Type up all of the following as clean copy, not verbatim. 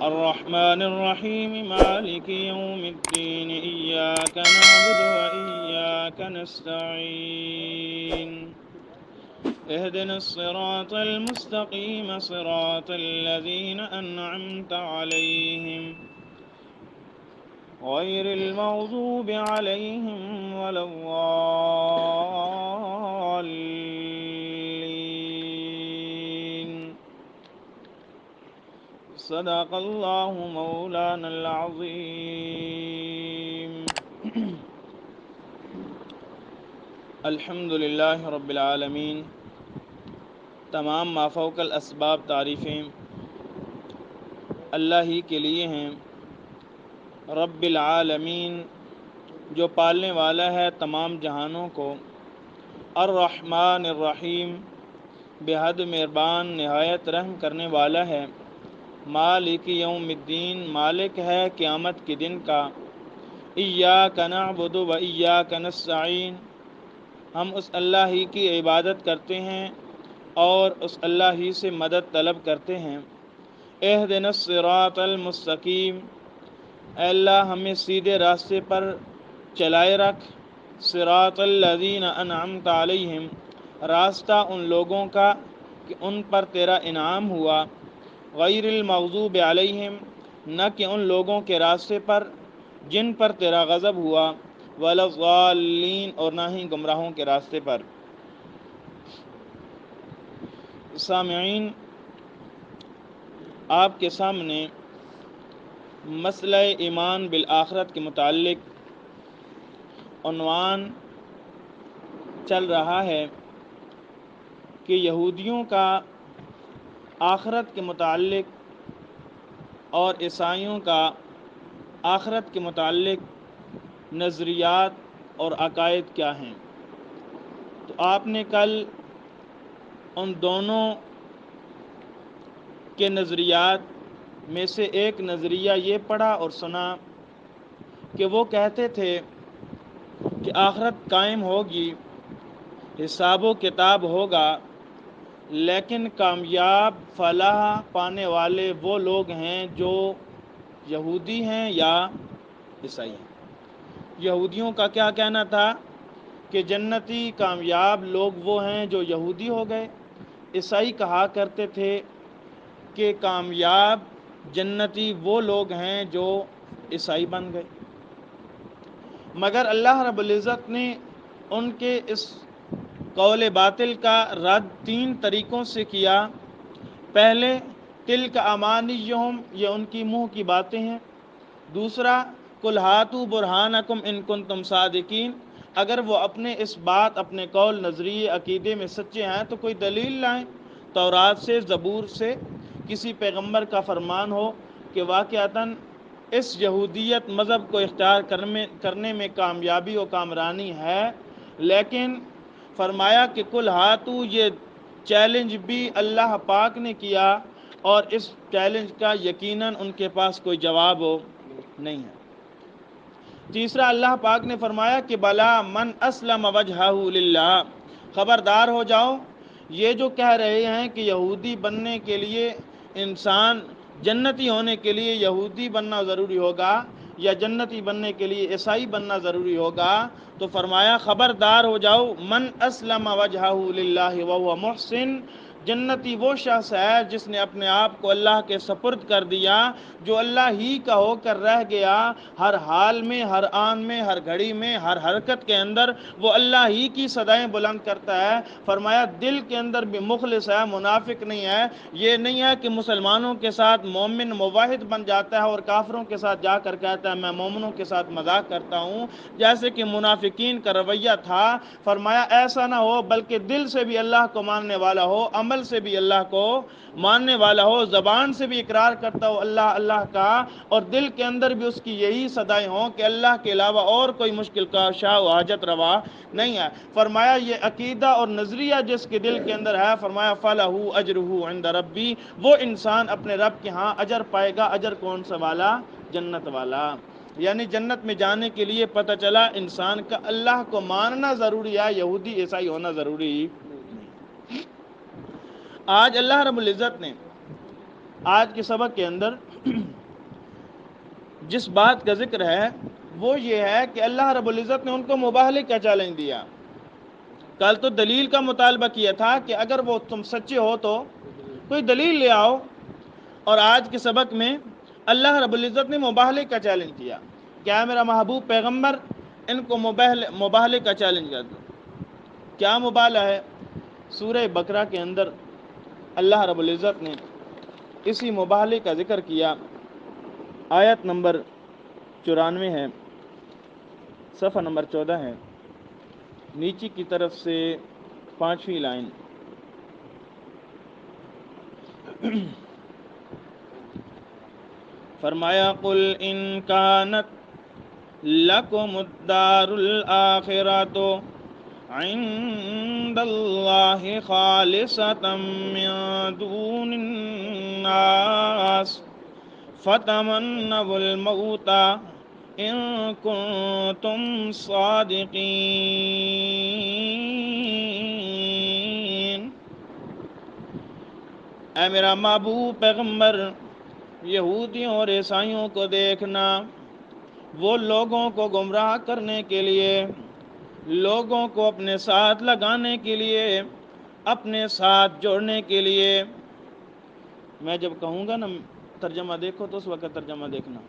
الرحمن الرحيم مالك يوم الدين إياك نعبد وإياك نستعين اهدنا الصراط المستقيم صراط الذين أنعمت عليهم غير المغضوب عليهم ولا الضالين صدق الله مولانا العظيم الحمد للہ رب العالمین۔ تمام مافوق الاسباب تعریفیں اللہ ہی کے لیے ہیں، رب العالمین جو پالنے والا ہے تمام جہانوں کو، الرحمن الرحیم بے حد مہربان نہایت رحم کرنے والا ہے، مالک یوم الدین مالک ہے قیامت کے دن کا، ایاک نعبد و ایاک نستعین ہم اس اللہ ہی کی عبادت کرتے ہیں اور اس اللہ ہی سے مدد طلب کرتے ہیں۔ اہدنا الصراط المستقیم اے اللہ ہمیں سیدھے راستے پر چلائے رکھ، صراط الذین انعمت علیہم راستہ ان لوگوں کا کہ ان پر تیرا انعام ہوا، غیر المغضوب علیہم نہ کہ ان لوگوں کے راستے پر جن پر تیرا غضب ہوا، ولا الضالین اور نہ ہی گمراہوں کے راستے پر۔ سامعین، آپ کے سامنے مسئلہ ایمان بالآخرت کے متعلق عنوان چل رہا ہے کہ یہودیوں کا آخرت کے متعلق اور عیسائیوں کا آخرت کے متعلق نظریات اور عقائد کیا ہیں۔ تو آپ نے کل ان دونوں کے نظریات میں سے ایک نظریہ یہ پڑھا اور سنا کہ وہ کہتے تھے کہ آخرت قائم ہوگی، حساب و کتاب ہوگا، لیکن کامیاب فلاح پانے والے وہ لوگ ہیں جو یہودی ہیں یا عیسائی ہیں۔ یہودیوں کا کیا کہنا تھا کہ جنتی کامیاب لوگ وہ ہیں جو یہودی ہو گئے، عیسائی کہا کرتے تھے کہ کامیاب جنتی وہ لوگ ہیں جو عیسائی بن گئے۔ مگر اللہ رب العزت نے ان کے اس قول باطل کا رد 3 طریقوں سے کیا۔ پہلے تلک امانیہم یہ ان کی منہ کی باتیں ہیں۔ دوسرا قل ہاتوا برہانکم ان کنتم صادقین اگر وہ اپنے اس بات اپنے قول نظریے عقیدے میں سچے ہیں تو کوئی دلیل لائیں، تورات سے، زبور سے، کسی پیغمبر کا فرمان ہو کہ واقعتاً اس یہودیت مذہب کو اختیار کرنے میں کامیابی و کامرانی ہے۔ لیکن فرمایا کہ کل ہاتو یہ چیلنج بھی اللہ پاک نے کیا اور اس چیلنج کا یقیناً ان کے پاس کوئی جواب نہیں ہے۔ تیسرا اللہ پاک نے فرمایا کہ بلا من اسلم وجہہ للہ خبردار ہو جاؤ، یہ جو کہہ رہے ہیں کہ یہودی بننے کے لیے انسان جنتی ہونے کے لیے یہودی بننا ضروری ہوگا یا جنتی بننے کے لیے عیسائی بننا ضروری ہوگا، تو فرمایا خبردار ہو جاؤ، من اسلم وجہہ للہ وہو محسن جنتی وہ شخص ہے جس نے اپنے آپ کو اللہ کے سپرد کر دیا، جو اللہ ہی کا ہو کر رہ گیا، ہر حال میں، ہر آن میں، ہر گھڑی میں، ہر حرکت کے اندر وہ اللہ ہی کی صدائیں بلند کرتا ہے۔ فرمایا دل کے اندر بھی مخلص ہے، منافق نہیں ہے۔ یہ نہیں ہے کہ مسلمانوں کے ساتھ مومن موحد بن جاتا ہے اور کافروں کے ساتھ جا کر کہتا ہے میں مومنوں کے ساتھ مذاق کرتا ہوں، جیسے کہ منافقین کا رویہ تھا۔ فرمایا ایسا نہ ہو، بلکہ دل سے بھی اللہ کو ماننے والا ہو، عمل سے بھی اللہ کو ماننے والا ہو، زبان سے بھی اقرار کرتا ہو اللہ اللہ کا، اور دل کے اندر بھی اس کی یہی صدائیں ہوں کہ اللہ کے علاوہ اور کوئی مشکل کشا و حاجت روا نہیں ہے۔ فرمایا یہ عقیدہ اور نظریہ جس کے دل کے اندر ہے، فرمایا فَلَهُ أَجْرُهُ عِنْدَ رَبِّي وہ انسان اپنے رب کے ہاں اجر پائے گا۔ اجر کون سا والا؟ جنت والا۔ یعنی جنت میں جانے کے لیے پتہ چلا انسان کا اللہ کو ماننا ضروری ہے، یہودی عیسائی ہونا ضروری نہیں۔ آج اللہ رب العزت نے آج کے سبق کے اندر جس بات کا ذکر ہے وہ یہ ہے کہ اللہ رب العزت نے ان کو مباہلے کا چیلنج دیا. کل تو دلیل کا مطالبہ کیا تھا کہ اگر وہ تم سچے ہو تو کوئی دلیل لے آؤ، اور آج کے سبق میں اللہ رب العزت نے مباہلے کا چیلنج کیا. کیا میرا محبوب پیغمبر ان کو مباہلے کا چیلنج کر دو. کیا مباہلہ ہے؟ سورہ بقرہ کے اندر اللہ رب العزت نے اسی مباہلے کا ذکر کیا. آیت نمبر 94 ہے، صفحہ نمبر 14 ہے، نیچے کی طرف سے 5ویں لائن. فرمایا قل ان کانت لکم الدار الآخرۃ عند اللہ خالصۃ من دون الناس فتمنوا الموت ان کنتم صادقین. اے میرا محبوب پیغمبر، یہودیوں اور عیسائیوں کو دیکھنا، وہ لوگوں کو گمراہ کرنے کے لیے، لوگوں کو اپنے ساتھ لگانے کے لیے، اپنے ساتھ جوڑنے کے لیے. میں جب کہوں گا نا ترجمہ دیکھو تو اس وقت ترجمہ دیکھنا.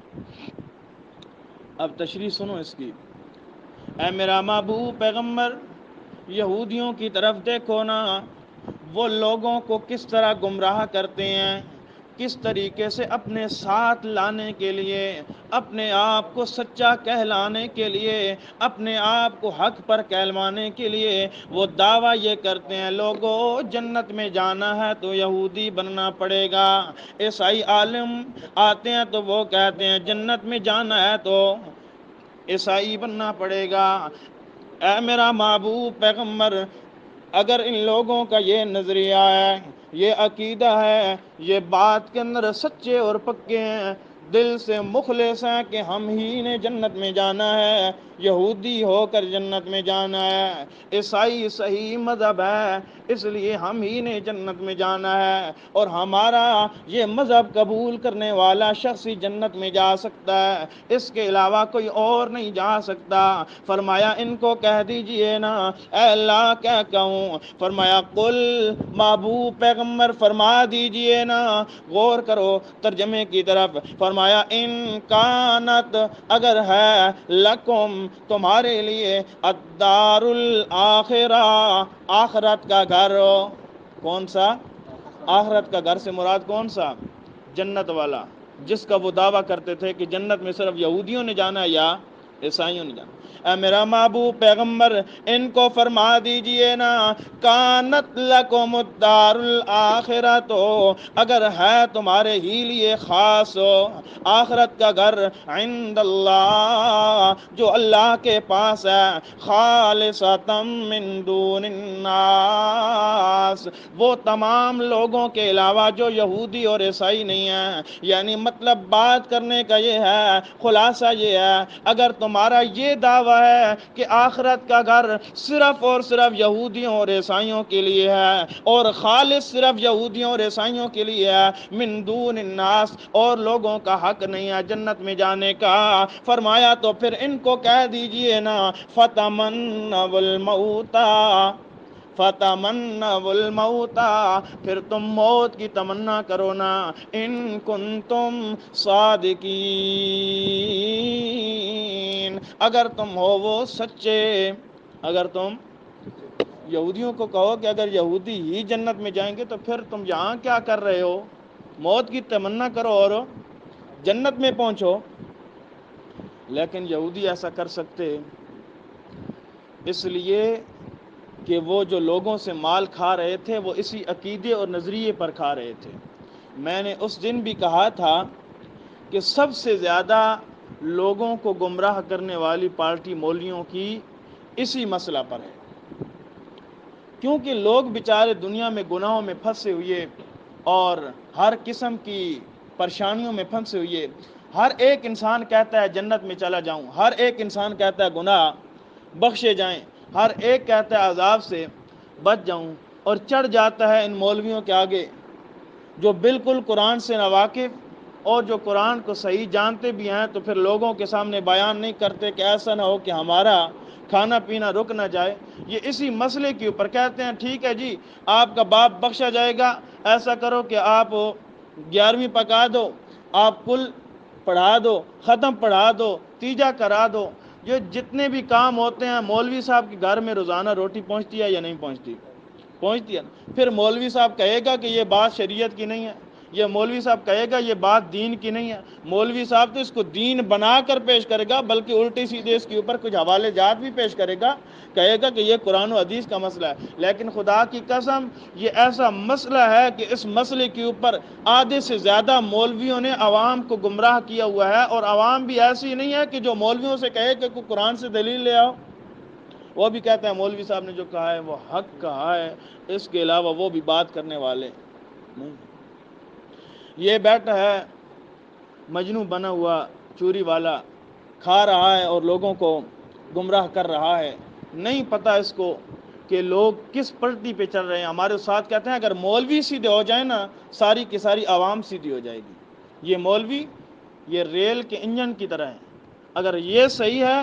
اب تشریح سنو اس کی. اے میرا محبوب پیغمبر، یہودیوں کی طرف دیکھو نا، وہ لوگوں کو کس طرح گمراہ کرتے ہیں، کس طریقے سے اپنے ساتھ لانے کے لیے، اپنے آپ کو سچا کہلانے کے لیے، اپنے آپ کو حق پر کہلوانے کے لیے وہ دعویٰ یہ کرتے ہیں لوگوں جنت میں جانا ہے تو یہودی بننا پڑے گا. عیسائی عالم آتے ہیں تو وہ کہتے ہیں جنت میں جانا ہے تو عیسائی بننا پڑے گا. اے میرا محبوب پیغمبر، اگر ان لوگوں کا یہ نظریہ ہے، یہ عقیدہ ہے، یہ بات کے اندر سچے اور پکے ہیں، دل سے مخلص ہیں کہ ہم ہی نے جنت میں جانا ہے، یہودی ہو کر جنت میں جانا ہے، عیسائی صحیح مذہب ہے اس لیے ہم ہی نے جنت میں جانا ہے، اور ہمارا یہ مذہب قبول کرنے والا شخص ہی جنت میں جا سکتا ہے، اس کے علاوہ کوئی اور نہیں جا سکتا. فرمایا ان کو کہہ دیجئے نا اے اللہ کیا کہوں. فرمایا قل، محبوب پیغمبر فرما دیجئے نا، غور کرو ترجمے کی طرف. فرمایا ان کانت، اگر ہے، لکم تمہارے لیے، الدار الآخرہ، آخرت کا گھر. کون سا؟ آخرت کا گھر سے مراد کون سا؟ جنت والا، جس کا وہ دعویٰ کرتے تھے کہ جنت میں صرف یہودیوں نے جانا ہے یا عیسائیوں نے جانا. اے میرا محبوب پیغمبر ان کو فرما دیجئے نا کانت لکم الدار الآخرۃ، اگر ہے تمہارے ہی لیے خاص آخرت کا گھر، عند اللہ، جو اللہ کے پاس ہے، خالصۃ من دون الناس، وہ تمام لوگوں کے علاوہ جو یہودی اور عیسائی نہیں ہیں. یعنی مطلب بات کرنے کا یہ ہے، خلاصہ یہ ہے، اگر تمہارا یہ دعویٰ ہے کہ آخرت کا گھر صرف اور صرف یہودیوں اور عیسائیوں کے لیے ہے، اور خالص صرف یہودیوں اور عیسائیوں کے لیے ہے، من دون الناس، اور لوگوں کا حق نہیں ہے جنت میں جانے کا، فرمایا تو پھر ان کو کہہ دیجئے نا فتمنوا الموت، فتمنوا الموت، پھر تم موت کی تمنا کرو نا، ان کنتم صادقین، اگر تم ہو وہ سچے. اگر تم یہودیوں کو کہو کہ اگر یہودی ہی جنت میں جائیں گے تو پھر تم یہاں کیا کر رہے ہو، موت کی تمنا کرو اور جنت میں پہنچو. لیکن یہودی ایسا کر سکتے اس لیے کہ وہ جو لوگوں سے مال کھا رہے تھے وہ اسی عقیدے اور نظریے پر کھا رہے تھے. میں نے اس دن بھی کہا تھا کہ سب سے زیادہ لوگوں کو گمراہ کرنے والی پارٹی مولویوں کی اسی مسئلہ پر ہے، کیونکہ لوگ بیچارے دنیا میں گناہوں میں پھنسے ہوئے اور ہر قسم کی پریشانیوں میں پھنسے ہوئے. ہر ایک انسان کہتا ہے جنت میں چلا جاؤں، ہر ایک انسان کہتا ہے گناہ بخشے جائیں، ہر ایک کہتا ہے عذاب سے بچ جاؤں، اور چڑھ جاتا ہے ان مولویوں کے آگے جو بالکل قرآن سے ناواقف اور جو قرآن کو صحیح جانتے بھی ہیں تو پھر لوگوں کے سامنے بیان نہیں کرتے کہ ایسا نہ ہو کہ ہمارا کھانا پینا رک نہ جائے۔ یہ اسی مسئلے کے اوپر کہتے ہیں ٹھیک ہے جی آپ کا باپ بخشا جائے گا، ایسا کرو کہ آپ 11ویں پکا دو، آپ کل پڑھا دو، ختم پڑھا دو، تیجا کرا دو۔ یہ جتنے بھی کام ہوتے ہیں، مولوی صاحب کے گھر میں روزانہ روٹی پہنچتی ہے یا نہیں پہنچتی؟ پہنچتی ہے نا۔ پھر مولوی صاحب کہے گا کہ یہ بات شریعت کی نہیں ہے، یہ مولوی صاحب کہے گا یہ بات دین کی نہیں ہے۔ مولوی صاحب تو اس کو دین بنا کر پیش کرے گا، بلکہ الٹی سیدھے اس کے اوپر کچھ حوالے جات بھی پیش کرے گا، کہے گا کہ یہ قرآن و حدیث کا مسئلہ ہے۔ لیکن خدا کی قسم یہ ایسا مسئلہ ہے کہ اس مسئلے کے اوپر آدھے سے زیادہ مولویوں نے عوام کو گمراہ کیا ہوا ہے، اور عوام بھی ایسی نہیں ہے کہ جو مولویوں سے کہے کہ کوئی قرآن سے دلیل لے آؤ، وہ بھی کہتا ہے مولوی صاحب نے جو کہا ہے وہ حق کہا ہے، اس کے علاوہ وہ بھی بات کرنے والے نہیں۔ یہ بیٹھا ہے مجنوں بنا ہوا چوری والا، کھا رہا ہے اور لوگوں کو گمراہ کر رہا ہے، نہیں پتہ اس کو کہ لوگ کس پلٹی پہ چل رہے ہیں۔ ہمارے ساتھ کہتے ہیں اگر مولوی سیدھے ہو جائیں نا، ساری کی ساری عوام سیدھی ہو جائے گی۔ یہ مولوی یہ ریل کے انجن کی طرح ہے، اگر یہ صحیح ہے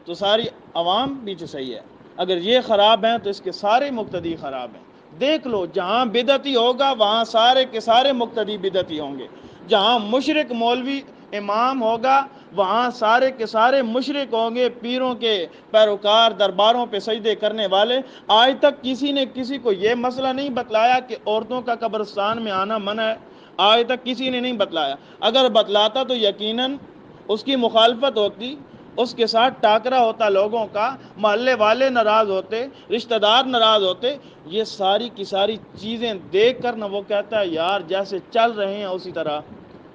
تو ساری عوام بھی صحیح ہے، اگر یہ خراب ہیں تو اس کے سارے مقتدی خراب ہیں۔ دیکھ لو جہاں بدعتی ہوگا وہاں سارے کے سارے مقتدی بدعتی ہوں گے، جہاں مشرک مولوی امام ہوگا وہاں سارے کے سارے مشرک ہوں گے، پیروں کے پیروکار، درباروں پہ سجدے کرنے والے۔ آج تک کسی نے کسی کو یہ مسئلہ نہیں بتلایا کہ عورتوں کا قبرستان میں آنا منع ہے، آج تک کسی نے نہیں بتلایا۔ اگر بتلاتا تو یقیناً اس کی مخالفت ہوتی، اس کے ساتھ ٹاکرا ہوتا لوگوں کا، محلے والے ناراض ہوتے، رشتہ دار ناراض ہوتے۔ یہ ساری کی ساری چیزیں دیکھ کر نہ وہ کہتا ہے یار جیسے چل رہے ہیں اسی طرح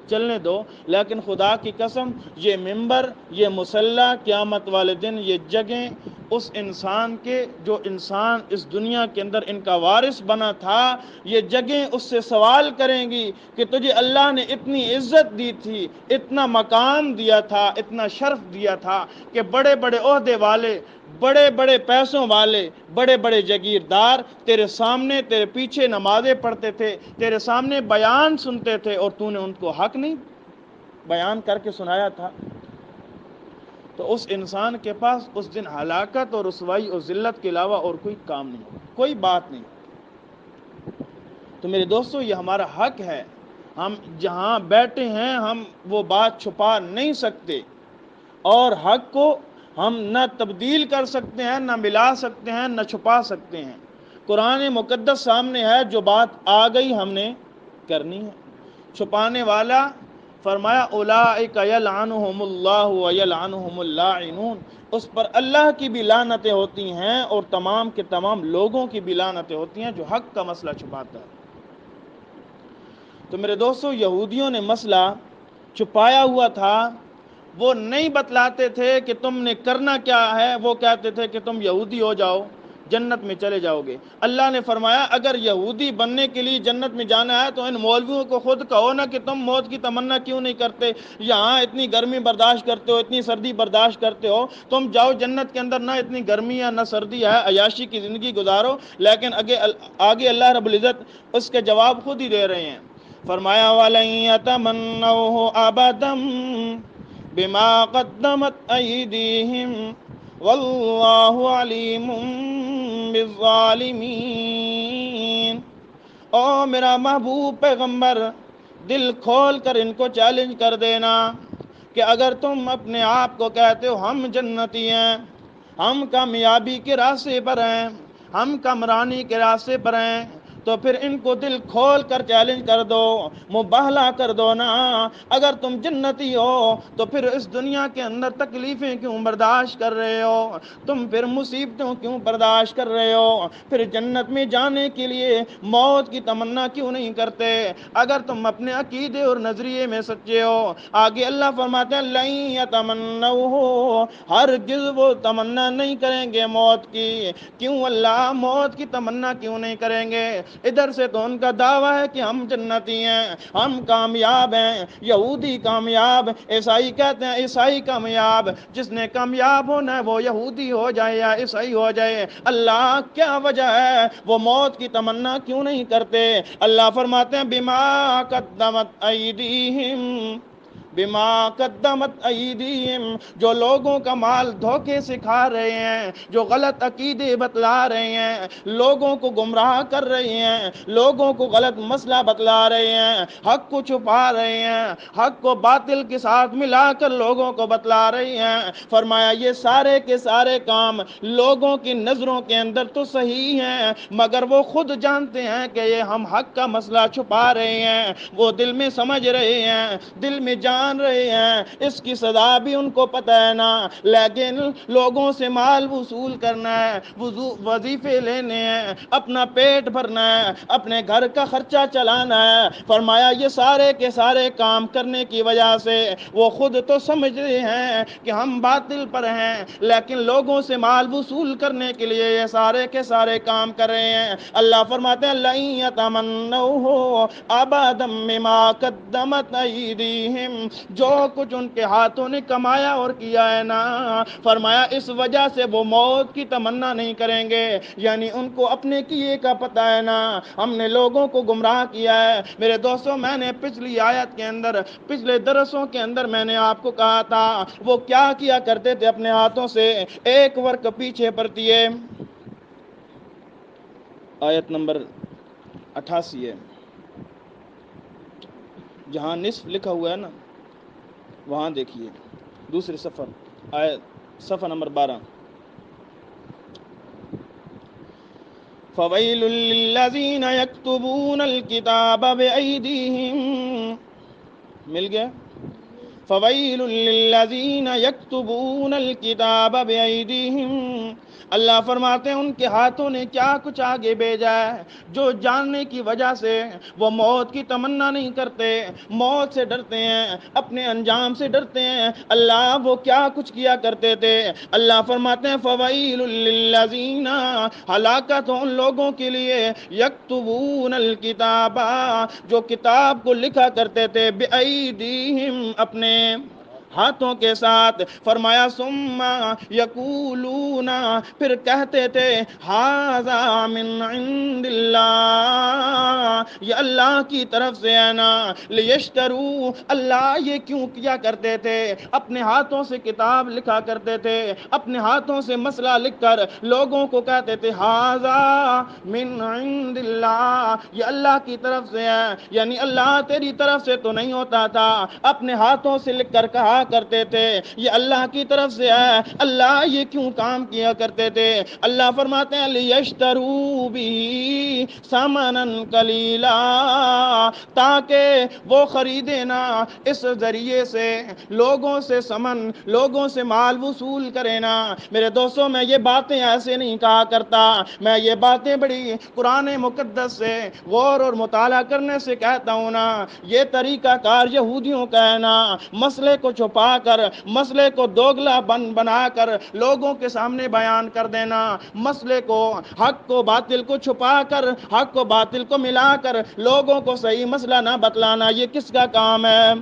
چلنے دو۔ لیکن خدا کی قسم یہ ممبر، یہ مصلی، قیامت والے دن یہ جگہیں اس انسان کے جو انسان اس دنیا کے اندر ان کا وارث بنا تھا، یہ جگہیں اس سے سوال کریں گی کہ تجھے اللہ نے اتنی عزت دی تھی، اتنا مقام دیا تھا، اتنا شرف دیا تھا کہ بڑے بڑے عہدے والے، بڑے بڑے پیسوں والے، بڑے بڑے جاگیردار تیرے سامنے تیرے پیچھے نمازیں پڑھتے تھے، تیرے سامنے بیان سنتے تھے، اور تو نے ان کو حق نہیں بیان کر کے سنایا تھا۔ تو اس انسان کے پاس اس دن ہلاکت اور رسوائی اور ذلت کے علاوہ اور کوئی کام نہیں ہوگا، کوئی بات نہیں۔ تو میرے دوستو یہ ہمارا حق ہے، ہم جہاں بیٹھے ہیں ہم وہ بات چھپا نہیں سکتے، اور حق کو ہم نہ تبدیل کر سکتے ہیں، نہ ملا سکتے ہیں، نہ چھپا سکتے ہیں۔ قرآن مقدس سامنے ہے، جو بات آ گئی ہم نے کرنی ہے۔ چھپانے والا فرمایا اولئک یلعنہم اللہ ویلعنہم اللاعنون، اس پر اللہ کی بھی لعنتیں ہوتی ہیں اور تمام کے تمام لوگوں کی بھی لعنتیں ہوتی ہیں جو حق کا مسئلہ چھپاتا ہے۔ تو میرے دوستو یہودیوں نے مسئلہ چھپایا ہوا تھا، وہ نہیں بتلاتے تھے کہ تم نے کرنا کیا ہے، وہ کہتے تھے کہ تم یہودی ہو جاؤ جنت میں چلے جاؤ گے۔ اللہ نے فرمایا اگر یہودی بننے کے لیے جنت میں جانا ہے تو ان مولویوں کو خود کہو نا کہ تم موت کی تمنا کیوں نہیں کرتے، یہاں اتنی گرمی برداشت کرتے ہو، اتنی سردی برداشت کرتے ہو، تم جاؤ جنت کے اندر، نہ اتنی گرمی ہے نہ سردی ہے، عیاشی کی زندگی گزارو۔ لیکن آگے اللہ رب العزت اس کے جواب خود ہی دے رہے ہیں۔ فرمایا وَلَن يَتَمَنَّوْهُ أَبَدًا بما قدمت ایدیہم واللہ علیم بالظالمین۔ او میرا محبوب پیغمبر دل کھول کر ان کو چیلنج کر دینا کہ اگر تم اپنے آپ کو کہتے ہو ہم جنتی ہیں، ہم کامیابی کے راستے پر ہیں، ہم کامرانی کے راستے پر ہیں، تو پھر ان کو دل کھول کر چیلنج کر دو، مباہلہ کر دو نا۔ اگر تم جنتی ہو تو پھر اس دنیا کے اندر تکلیفیں کیوں برداشت کر رہے ہو، تم پھر مصیبتوں کیوں برداشت کر رہے ہو، پھر جنت میں جانے کے لیے موت کی تمنا کیوں نہیں کرتے، اگر تم اپنے عقیدے اور نظریے میں سچے ہو۔ آگے اللہ فرماتے ہیں لن یتمنوہ، ہرگز وہ تمنا نہیں کریں گے موت کی۔ کیوں اللہ موت کی تمنا کیوں نہیں کریں گے؟ ادھر سے تو ان کا دعویٰ ہے کہ ہم جنتی ہیں، ہم کامیاب ہیں، یہودی کامیاب، عیسائی کہتے ہیں عیسائی کامیاب، جس نے کامیاب ہونا ہے وہ یہودی ہو جائے یا عیسائی ہو جائے۔ اللہ کیا وجہ ہے وہ موت کی تمنا کیوں نہیں کرتے؟ اللہ فرماتے ہیں بما قدمت ایدیہم، بما قدمت ایدیہم، جو لوگوں کا مال دھوکے سے کھا رہے ہیں، جو غلط عقیدے بتلا رہے ہیں، لوگوں کو گمراہ کر رہے ہیں، لوگوں کو غلط مسئلہ بتلا رہے ہیں، حق کو چھپا رہے ہیں، حق کو باطل کے ساتھ ملا کر لوگوں کو بتلا رہے ہیں، فرمایا یہ سارے کے سارے کام لوگوں کی نظروں کے اندر تو صحیح ہیں، مگر وہ خود جانتے ہیں کہ یہ ہم حق کا مسئلہ چھپا رہے ہیں، وہ دل میں سمجھ رہے ہیں، دل میں جان رہے ہیں اس کی سزا بھی ان کو پتہ ہے نا، لیکن لوگوں سے مال وصول کرنا ہے، وظیفے لینے ہیں، اپنا پیٹ بھرنا ہے، اپنے گھر کا خرچہ چلانا ہے، فرمایا یہ سارے کے سارے کام کرنے کی وجہ سے وہ خود تو سمجھ رہے ہیں کہ ہم باطل پر ہیں، لیکن لوگوں سے مال وصول کرنے کے لیے یہ سارے کے سارے کام کر رہے ہیں۔ اللہ فرماتے ہیں لَن يَتَمَنَّوْهُ أَبَدًا بِمَا قَدَّمَتْ أَيْدِيهِمْ، جو کچھ ان کے ہاتھوں نے کمایا اور کیا ہے نا، فرمایا اس وجہ سے وہ موت کی تمنا نہیں کریں گے، یعنی ان کو اپنے کیے کا پتہ ہے نا، ہم نے لوگوں کو گمراہ کیا ہے۔ میرے دوستوں میں نے پچھلی آیت کے اندر، پچھلے درسوں کے اندر میں نے آپ کو کہا تھا وہ کیا کیا کرتے تھے اپنے ہاتھوں سے، ایک ورق پیچھے پڑھیے، آیت نمبر 88 ہے، جہاں نصف لکھا ہوا ہے نا وہاں دیکھیے، دوسرے صفحہ نمبر 12، فَوَيْلٌ لِّلَّذِينَ يَكْتُبُونَ الْكِتَابَ بِأَيْدِيهِمْ، مل گیا؟ فَوَيْلٌ لِّلَّذِينَ يَكْتُبُونَ الْكِتَابَ بِأَيْدِيهِمْ، اللہ فرماتے ہیں ان کے ہاتھوں نے کیا کچھ آگے بھیجا ہے، جو جاننے کی وجہ سے وہ موت کی تمنا نہیں کرتے، موت سے ڈرتے ہیں، اپنے انجام سے ڈرتے ہیں، اللہ وہ کیا کچھ کیا کرتے تھے۔ اللہ فرماتے ہیں فَوَيْلٌ لِّلَّذِينَ، ہلاکت ان لوگوں کے لیے، یکتبون الکتاب، جو کتاب کو لکھا کرتے تھے، بِأَيْدِيهِمْ، اپنے ہاتھوں کے ساتھ، فرمایا ثم یقولون، پھر کہتے تھے ھذا من عند اللہ، یہ اللہ کی طرف سے ہے نا، لیشتروا، اللہ یہ کیوں کیا کرتے تھے، اپنے ہاتھوں سے کتاب لکھا کرتے تھے، اپنے ہاتھوں سے مسئلہ لکھ کر لوگوں کو کہتے تھے ھذا من عند اللہ، یہ اللہ کی طرف سے ہے، یعنی اللہ تیری طرف سے تو نہیں ہوتا تھا، اپنے ہاتھوں سے لکھ کر کہا کرتے تھے یہ اللہ کی طرف سے ہے، اللہ یہ کیوں کام کیا کرتے تھے۔ اللہ فرماتے ہیں لیشتروا بھی ثمنا قلیلا، تاکہ وہ خریدے نا اس ذریعے سے لوگوں سے ثمن، لوگوں سے مال وصول کرے نا۔ میرے دوستوں میں یہ باتیں ایسے نہیں کہا کرتا، میں یہ باتیں بڑی قرآن مقدس سے غور اور مطالعہ کرنے سے کہتا ہوں نا، یہ طریقہ کار یہودیوں کا ہے نا، مسئلے کو چھپا کر، مسئلے کو دوگلا بنا کر لوگوں کے سامنے بیان کر دینا، مسئلے کو، حق کو باطل کو چھپا کر، حق کو باطل کو ملا کر لوگوں کو صحیح مسئلہ نہ بتلانا، یہ کس کا کام ہے؟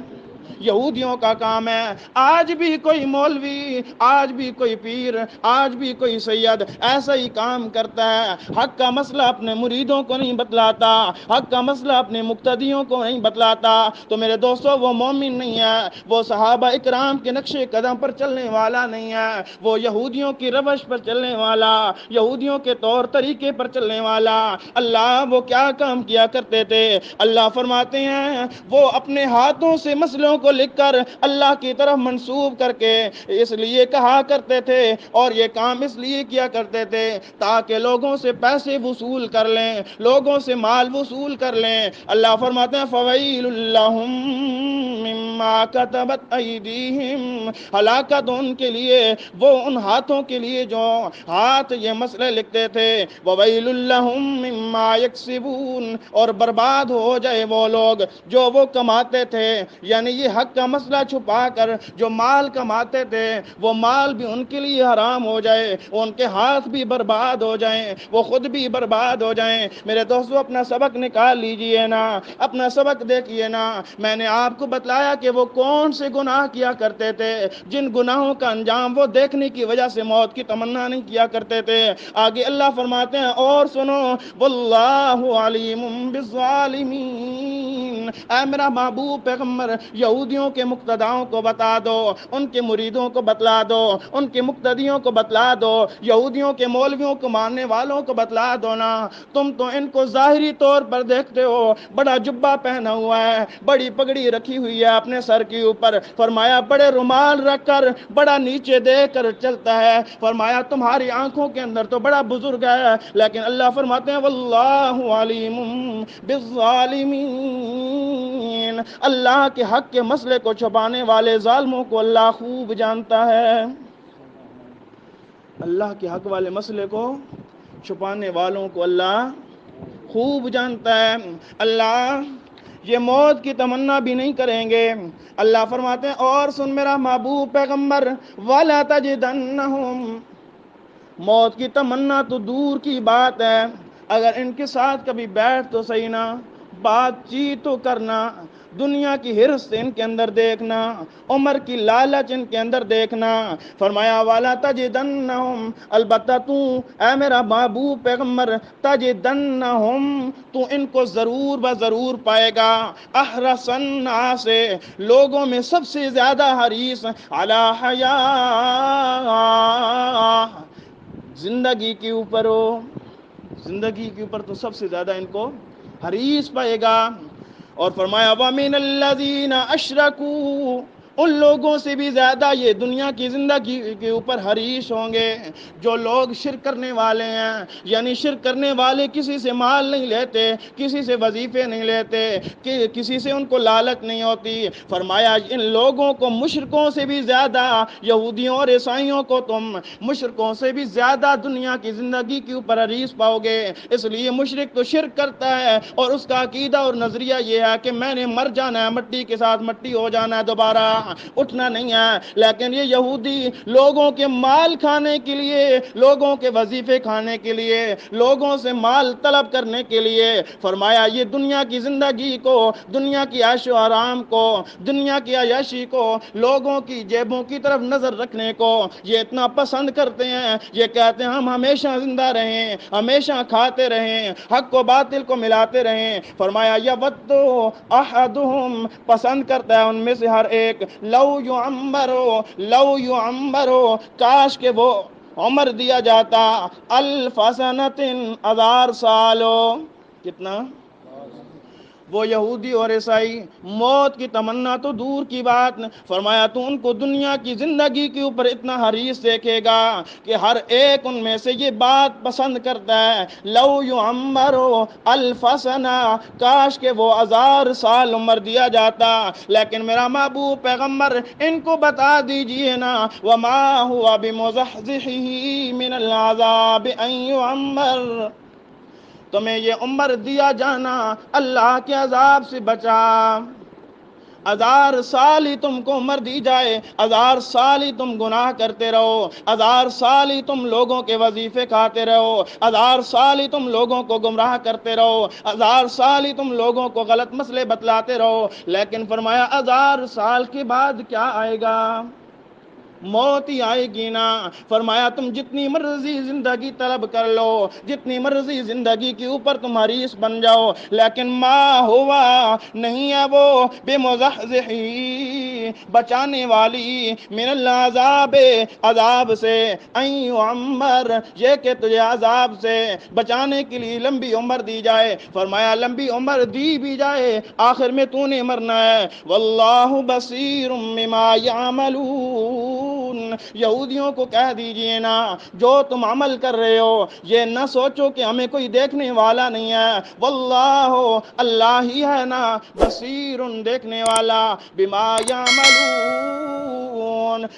یہودیوں کا کام ہے۔ آج بھی کوئی مولوی، آج بھی کوئی پیر، آج بھی کوئی سید ایسا ہی کام کرتا ہے، حق کا مسئلہ اپنے مریدوں کو نہیں بتلاتا، حق کا مسئلہ اپنے مقتدیوں کو نہیں بتلاتا، تو میرے دوستو وہ مومن نہیں ہے، وہ صحابہ اکرام کے نقش قدم پر چلنے والا نہیں ہے، وہ یہودیوں کی روش پر چلنے والا، یہودیوں کے طور طریقے پر چلنے والا۔ اللہ وہ کیا کام کیا کرتے تھے؟ اللہ فرماتے ہیں وہ اپنے ہاتھوں سے مسئلوں کو لکھ کر اللہ کی طرف منسوب کر کے اس لیے کہا کرتے تھے، اور یہ کام اس لیے کیا کرتے تھے تاکہ لوگوں سے پیسے وصول کر لیں، لوگوں سے مال وصول کر لیں۔ اللہ فرماتے ہیں فَوَيْلٌ لَّهُم مما کتبت ایدیہم، ہلاکت ان کے لیے، وہ ان ہاتھوں کے لیے جو ہاتھ یہ مسئلے لکھتے تھے، وویل لہم مما یکسبون، اور برباد ہو جائے وہ لوگ جو وہ کماتے تھے، یعنی یہ حق کا مسئلہ چھپا کر جو مال کماتے تھے وہ مال بھی ان کے لیے حرام ہو جائے، ان کے ہاتھ بھی برباد ہو جائیں، وہ خود بھی برباد ہو جائیں۔ میرے دوستو اپنا سبق نکال لیجئے نا، اپنا سبق دیکھیے نا۔ میں نے آپ کو بتلایا کہ وہ کون سے گناہ کیا کرتے تھے، جن گناہوں کا انجام وہ دیکھنے کی وجہ سے موت کی تمنا نہیں کیا کرتے تھے۔ آگے اللہ فرماتے ہیں اور سنو، واللہ علیم بالظالمین، اے میرا محبوب پیغمبر یہودیوں کے مقتداؤں کو بتا دو، ان کے مریدوں کو بتلا دو، ان کے مقتدیوں کو بتلا دو، یہودیوں کے مولویوں کو ماننے والوں کو بتلا دو نا۔ تم تو ان کو ظاہری طور پر دیکھتے ہو، بڑا جبہ پہنا ہوا ہے، بڑی پگڑی رکھی ہوئی ہے اپنے سر کے اوپر، فرمایا بڑے رومال رکھ کر بڑا نیچے دیکھ کر چلتا ہے، فرمایا تمہاری آنکھوں کے اندر تو بڑا بزرگ ہے، لیکن اللہ فرماتے ہیں واللہ علیم بالظالمین، اللہ کے حق کے مسئلے کو چھپانے والے ظالموں کو اللہ خوب جانتا ہے۔ اللہ کے حق والے مسئلے کو چھپانے والوں کو اللہ خوب جانتا ہے۔ اللہ یہ موت کی تمنا بھی نہیں کریں گے۔ اللہ فرماتے ہیں اور سن میرا محبوب پیغمبر، وَلَا تَجِدَنَّهُمْ، موت کی تمنا تو دور کی بات ہے، اگر ان کے ساتھ کبھی بیٹھ تو صحیح نا، بات چیت تو کرنا، دنیا کی حرص ان کے اندر دیکھنا، عمر کی لالچ ان کے اندر دیکھنا، فرمایا والا تجدنہم، البتہ تو اے میرا محبوب پیغمبر تجدنہم، تو ان کو ضرور ضرور پائے گا، احرص الناس سے، لوگوں میں سب سے زیادہ حریص، علی حیاء، زندگی کے اوپر ہو، زندگی کے اوپر تو سب سے زیادہ ان کو حریص پائے گا۔ اور فرمایا وَمِنَ الَّذِينَ أَشْرَكُوا، ان لوگوں سے بھی زیادہ یہ دنیا کی زندگی کے اوپر حریص ہوں گے جو لوگ شرک کرنے والے ہیں، یعنی شرک کرنے والے کسی سے مال نہیں لیتے، کسی سے وظیفے نہیں لیتے، کسی سے ان کو لالچ نہیں ہوتی، فرمایا ان لوگوں کو مشرکوں سے بھی زیادہ، یہودیوں اور عیسائیوں کو تم مشرکوں سے بھی زیادہ دنیا کی زندگی کے اوپر حریص پاؤ گے۔ اس لیے مشرک تو شرک کرتا ہے اور اس کا عقیدہ اور نظریہ یہ ہے کہ میں نے مر جانا ہے، مٹی کے ساتھ مٹی ہو جانا ہے، دوبارہ اٹھنا نہیں ہے، لیکن یہ یہودی لوگوں کے مال کھانے کے لیے، لوگوں کے وظیفے کھانے کے لیے، لوگوں سے مال طلب کرنے کے لیے، فرمایا یہ دنیا کی زندگی کو، دنیا کی عیش و آرام کو، دنیا کی عیاشی کو، لوگوں کی جیبوں کی طرف نظر رکھنے کو یہ اتنا پسند کرتے ہیں، یہ کہتے ہیں ہم ہمیشہ زندہ رہیں، ہمیشہ کھاتے رہیں، حق و باطل کو ملاتے رہیں، فرمایا یود احدہم، پسند کرتا ہے ان میں سے ہر ایک، لو یعمرو، کاش کہ وہ عمر دیا جاتا، الف سنۃ، 1000 سالوں، کتنا؟ وہ یہودی اور عیسائی موت کی تمنا تو دور کی بات، فرمایا تو ان کو دنیا کی زندگی کے اوپر اتنا حریص دیکھے گا کہ ہر ایک ان میں سے یہ بات پسند کرتا ہے، لو یعمرو الف سنہ، کاش کہ وہ 1000 سال عمر دیا جاتا، لیکن میرا محبوب پیغمبر ان کو بتا دیجئے نا، وما ہوا بمزحزحہ من العذاب ان یعمر، تمہیں یہ عمر دیا جانا اللہ کے عذاب سے بچا، 1000 سال ہی تم کو عمر دی جائے، 1000 سال ہی تم گناہ کرتے رہو، 1000 سال ہی تم لوگوں کے وظیفے کھاتے رہو، 1000 سال ہی تم لوگوں کو گمراہ کرتے رہو، 1000 سال ہی تم لوگوں کو غلط مسئلے بتلاتے رہو، لیکن فرمایا 1000 سال کے بعد کیا آئے گا؟ موت ہی آئے گی نا، فرمایا تم جتنی مرضی زندگی طلب کر لو، جتنی مرضی زندگی کے اوپر تم حریص بن جاؤ، لیکن ما ہوا، نہیں ہے وہ بمزحزحی، بچانے والی، من العذاب، عذاب سے، ان یعمر، یہ کہ تجھے عذاب سے بچانے کے لیے لمبی عمر دی جائے، فرمایا لمبی عمر دی بھی جائے آخر میں تو نے مرنا ہے، واللہ بصیر بما یعملون، یہودیوں کو کہہ دیجئے نا جو تم عمل کر رہے ہو یہ نہ سوچو کہ ہمیں کوئی دیکھنے والا نہیں ہے، واللہ اللہ ہی ہے نا بصیر دیکھنے والا بما یعملون،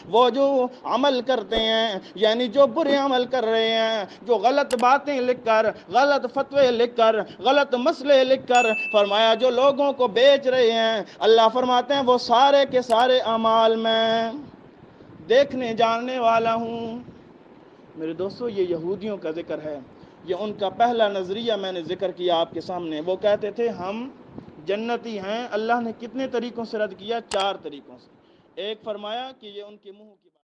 وہ جو عمل کرتے ہیں یعنی جو برے عمل کر رہے ہیں، جو غلط باتیں لکھ کر، غلط فتوے لکھ کر، غلط مسئلے لکھ کر، فرمایا جو لوگوں کو بیچ رہے ہیں، اللہ فرماتے ہیں وہ سارے کے سارے اعمال میں دیکھنے جاننے والا ہوں۔ میرے دوستو یہ یہودیوں کا ذکر ہے، یہ ان کا پہلا نظریہ میں نے ذکر کیا آپ کے سامنے۔ وہ کہتے تھے ہم جنتی ہیں۔ اللہ نے کتنے طریقوں سے رد کیا؟ 4 طریقوں سے۔ ایک فرمایا کہ یہ ان کے منہ کی